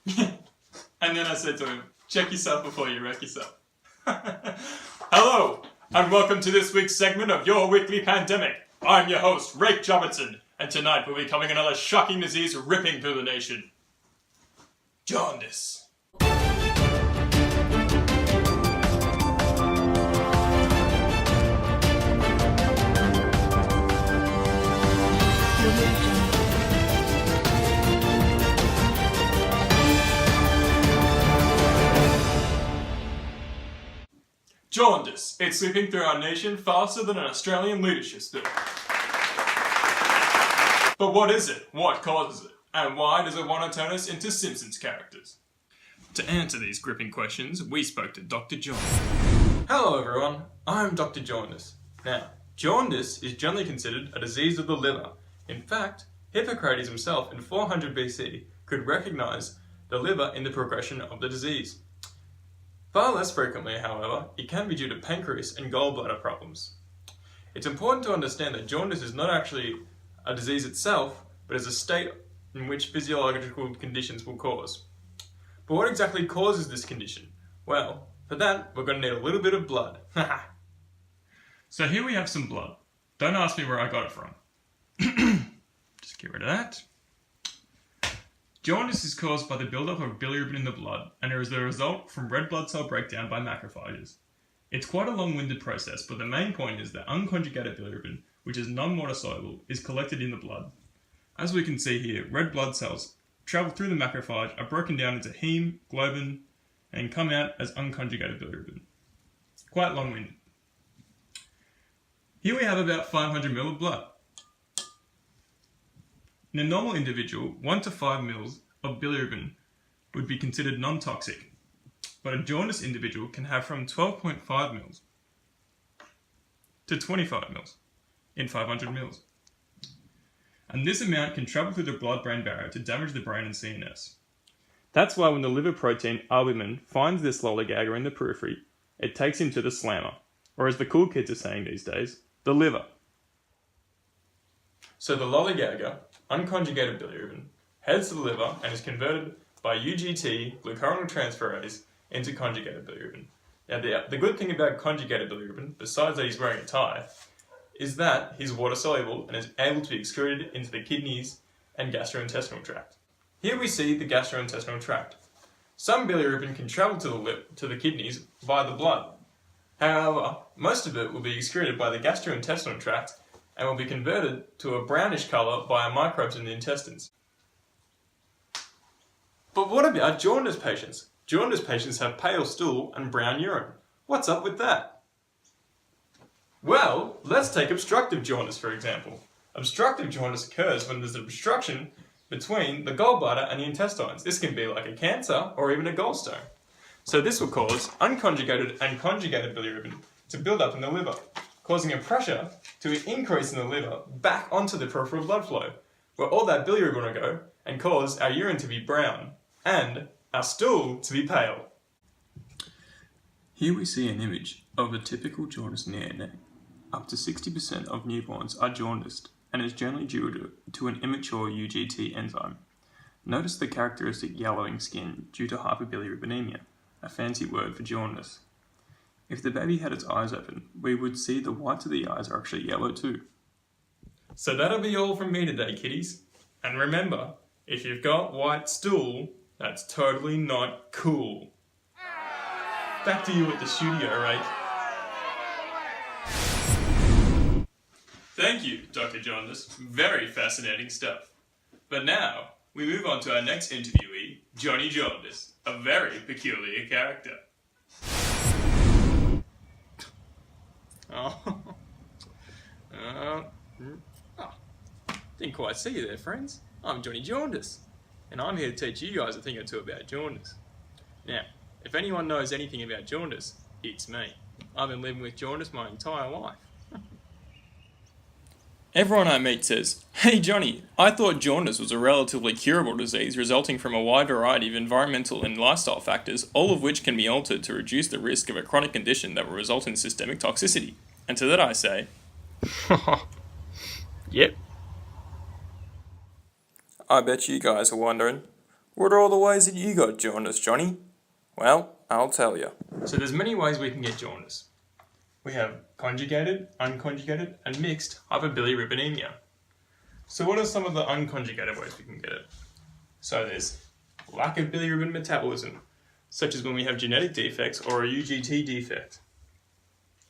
And then I said to him, check yourself before you wreck yourself. Hello, and welcome to this week's segment of Your Weekly Pandemic. I'm your host, Rafe Robertson, and tonight we'll be covering another shocking disease ripping through the nation. Jaundice. Jaundice. It's sweeping through our nation faster than an Australian leadership bill. But what is it? What causes it? And why does it want to turn us into Simpsons characters? To answer these gripping questions, we spoke to Dr. Jaundice. Hello everyone, I'm Dr. Jaundice. Now, jaundice is generally considered a disease of the liver. In fact, Hippocrates himself in 400 BC could recognise the liver in the progression of the disease. Far less frequently, however, it can be due to pancreas and gallbladder problems. It's important to understand that jaundice is not actually a disease itself, but is a state in which physiological conditions will cause. But what exactly causes this condition? Well, for that, we're going to need a little bit of blood. So here we have some blood. Don't ask me where I got it from. Just get rid of that. Jaundice is caused by the buildup of bilirubin in the blood, and is the result from red blood cell breakdown by macrophages. It's quite a long-winded process, but the main point is that unconjugated bilirubin, which is non-water soluble, is collected in the blood. As we can see here, red blood cells travel through the macrophage, are broken down into heme, globin, and come out as unconjugated bilirubin. Quite long-winded. Here we have about 500 ml of blood. In a normal individual, 1 to 5 ml of bilirubin would be considered non-toxic, but a jaundiced individual can have from 12.5 ml to 25 ml in 500 ml. And this amount can travel through the blood-brain barrier to damage the brain and CNS. That's why when the liver protein albumin finds this lollygagger in the periphery, it takes him to the slammer, or as the cool kids are saying these days, the liver. So the lollygagger, unconjugated bilirubin, heads to the liver and is converted by UGT, glucuronidtransferase, into conjugated bilirubin. Now the good thing about conjugated bilirubin, besides that he's wearing a tie, is that he's water soluble and is able to be excreted into the kidneys and gastrointestinal tract. Here we see the gastrointestinal tract. Some bilirubin can travel to the kidneys via the blood. However, most of it will be excreted by the gastrointestinal tract and will be converted to a brownish colour by microbes in the intestines. But what about jaundice patients? Jaundice patients have pale stool and brown urine. What's up with that? Well, let's take obstructive jaundice for example. Obstructive jaundice occurs when there's an obstruction between the gallbladder and the intestines. This can be like a cancer or even a gallstone. So this will cause unconjugated and conjugated bilirubin to build up in the liver, causing a pressure to increase in the liver back onto the peripheral blood flow, where all that bilirubin will go and cause our urine to be brown and our stool to be pale. Here we see an image of a typical jaundice neonate. Up to 60% of newborns are jaundiced and is generally due to an immature UGT enzyme. Notice the characteristic yellowing skin due to hyperbilirubinemia, a fancy word for jaundice. If the baby had its eyes open, we would see the whites of the eyes are actually yellow too. So that'll be all from me today, kiddies. And remember, if you've got white stool, that's totally not cool. Back to you at the studio, right? Thank you, Dr. Jaundice. Very fascinating stuff. But now, we move on to our next interviewee, Johnny Jaundice, a very peculiar character. Didn't quite see you there, friends. I'm Johnny Jaundice, and I'm here to teach you guys a thing or two about jaundice. Now, if anyone knows anything about jaundice, it's me. I've been living with jaundice my entire life. Everyone I meet says, "Hey Johnny, I thought jaundice was a relatively curable disease resulting from a wide variety of environmental and lifestyle factors, all of which can be altered to reduce the risk of a chronic condition that will result in systemic toxicity." And to that I say, Yep. I bet you guys are wondering, What are all the ways that you got jaundice, Johnny? Well, I'll tell you. So there's many ways we can get jaundice. We have conjugated, unconjugated, and mixed hyperbilirubinemia. So what are some of the unconjugated ways we can get it? So there's lack of bilirubin metabolism, such as when we have genetic defects or a UGT defect.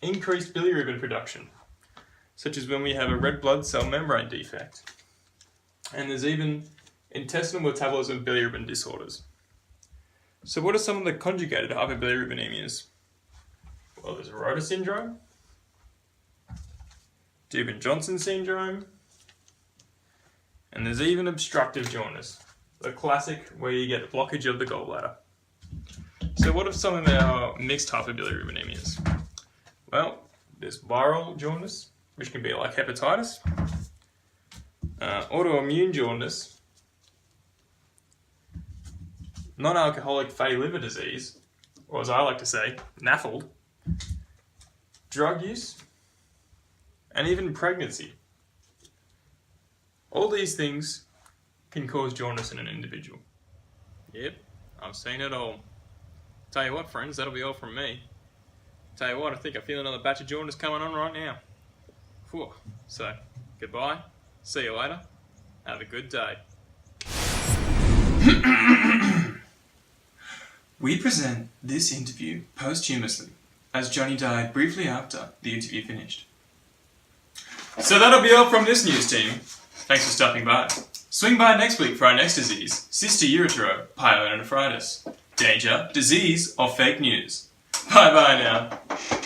Increased bilirubin production, such as when we have a red blood cell membrane defect. And there's even intestinal metabolism bilirubin disorders. So what are some of the conjugated hyperbilirubinemias? Well, there's Rota syndrome, Dubin-Johnson syndrome, and there's even obstructive jaundice, the classic where you get blockage of the gallbladder. So what are some of our mixed hyperbilirubinemias? Well, there's viral jaundice, which can be like hepatitis, autoimmune jaundice, non-alcoholic fatty liver disease, or as I like to say, NAFLD, drug use, and even pregnancy. All these things can cause jaundice in an individual. Yep, I've seen it all. Tell you what, friends, that'll be all from me. Tell you what, I think I feel another batch of jaundice coming on right now. Whew. So, goodbye, see you later, have a good day. We present this interview posthumously, as Johnny died briefly after the interview finished. So that'll be all from this news team. Thanks for stopping by. Swing by next week for our next disease, cystourethral pyelonephritis. Danger, disease, or fake news. Bye bye now.